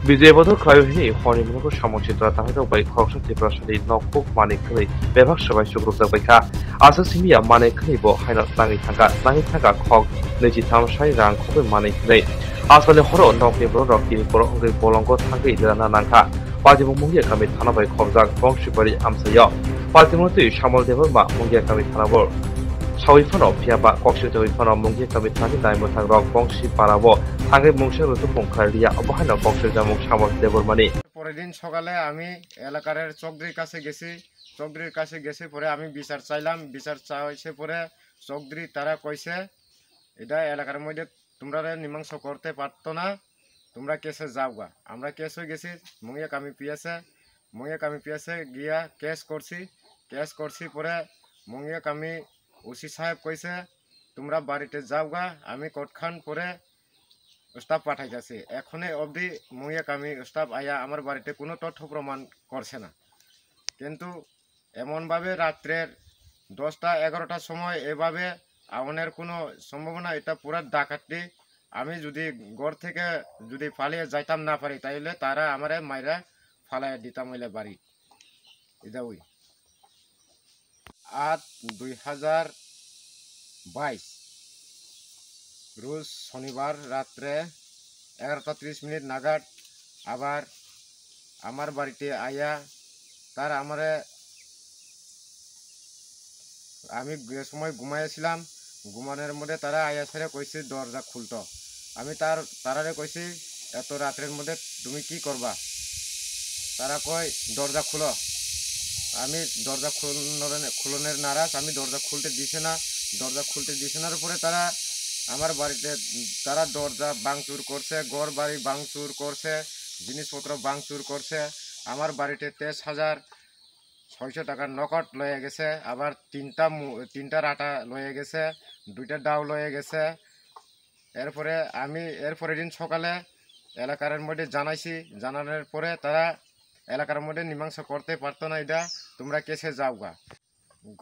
বিজয়বধর ক্ষয়হীনী হরিমনগর সমচিত্রা তাহিদাव bai khoroksa tiprasani nokpok manikhlai bebak sabai sugrukjak baikha asa simia manikhlai bo haino tangi thanga khok 23 sai rang khobe manikhlai asani horo nokni bro rokki boro ongri bolongo thangai dirana nangkha pajibong mungia kami thana bai khokjak bongshibari amsayo pajimoti samol deborma mungia kami thana bor Sawifano Piaba Koksito Ifano Mungi Kamitani Daimotang Rock Bongshi Parabo Hangai Mungsha Rutu Pongkaria Obahana Koksho Jamuk Samal Debormani পরের দিন সকালে আমি এলাকার চৌধুরীর কাছে গেছি। চৌধুরীর কাছে গেছে পরে আমি বিচার চাইলাম। বিচার চাইছে পরে চৌধুরী তারা কইছে এটা এলাকার মধ্যে তোমরা মীমাংসা করতে পারতো না, তোমরা কেসে যাওগা। আমরা কেস হয়ে গেছি মুঙ্গিয়া কামি পিয়াসে গিয়া কেস করছি পরে মুঙ্গিয়া কামি ওসি সাহেব কইছে তোমরা বাড়িতে যাওগা। আমি কোটখান পরে স্টাফ পাঠাই গেছে। এখন অবধি মুঙ্গিয়া কামি স্টাফ আয়া আমার বাড়িতে কোনো তথ্য প্রমাণ করছে না। কিন্তু এমনভাবে রাত্রের 10টা 11টার সময় এভাবে আগুনের কোনো সম্ভাবনা, এটা পুরা ডাকাতি। আমি যদি ঘর থেকে যদি পালিয়ে যাইতাম না পারি তাইলে তারা আমারে মাইরা ফালাইয়া দিতাম হইলে বাড়ি। এটা ওই 8/2022 রোজ শনিবার রাত্রে 11:30 নাগাদ আবার আমার বাড়িতে আয়া তার আমারে, আমি যে সময় ঘুমাইছিলাম ঘুমানোর মধ্যে তারা আয়া ছেড়ে কইছে দরজা খুলতো। আমি তারারে কইছি এত রাত্রের মধ্যে তুমি কি করবা? তারা কয় দরজা খুলো। আমি দরজা খুলনের নারাজ, আমি দরজা খুলতে দিছে না। দরজা খুলতে দিছে না পরে তারা আমার বাড়িতে তারা দরজা ভাঙচুর করছে, ঘর বাড়ি ভাঙচুর করছে, জিনিসপত্র ভাঙচুর করছে। আমার বাড়িতে 23,600 টাকার নকট লয়ে গেছে। আবার তিনটা রাটা লয়ে গেছে, 2টা ডাউ লয়ে গেছে। এরপরে দিন সকালে এলাকার মধ্যে জানাইছি। জানানোর পরে তারা এলাকার মধ্যে মীমাংসা করতে পারতো না, এটা তোমরা কেসে যাওগা।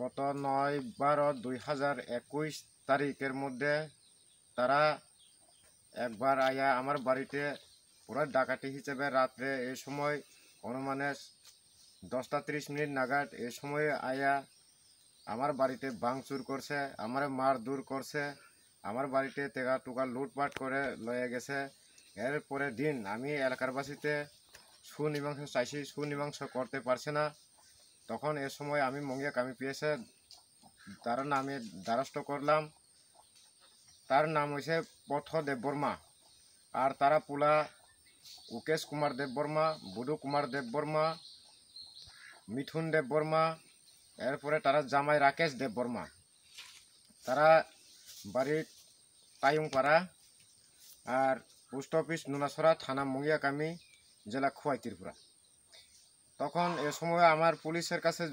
গত 9/12/2021 তারিখের মধ্যে তারা একবার আয়া আমার বাড়িতে পুরো ডাকাতি হিসেবে রাত্রে এই সময় অনুমানে 10:30 নাগাদ এই সময় আয়া আমার বাড়িতে ভাঙচুর করছে, আমার মারধর করছে, আমার বাড়িতে তেগা টুকা লুটপাট করে লয়ে গেছে। এরপরে দিন আমি এলাকার বাসীতে সুমীমাংসা চাইছি, সুমীমাংসা করতে পারছে না। তখন এ সময় আমি মুঙ্গিয়া কামি পিএসে তার নামে দ্বারস্থ করলাম। তার নাম হয়েছে পথ দেববর্মা। আর তারা পুলা উকেশ কুমার দেববর্মা, বুধু কুমার দেববর্মা, মিথুন দেববর্মা, এরপরে তারা জামাই রাকেশ দেববর্মা। তারা বাড়ির কায়ুংপাড়া আর পোস্ট অফিস নুনাছড়া, থানা মুঙ্গিয়া কামি, জেলা খোয়াই ত্রিপুরা। তখন এ সময় আমার পুলিশের কাছে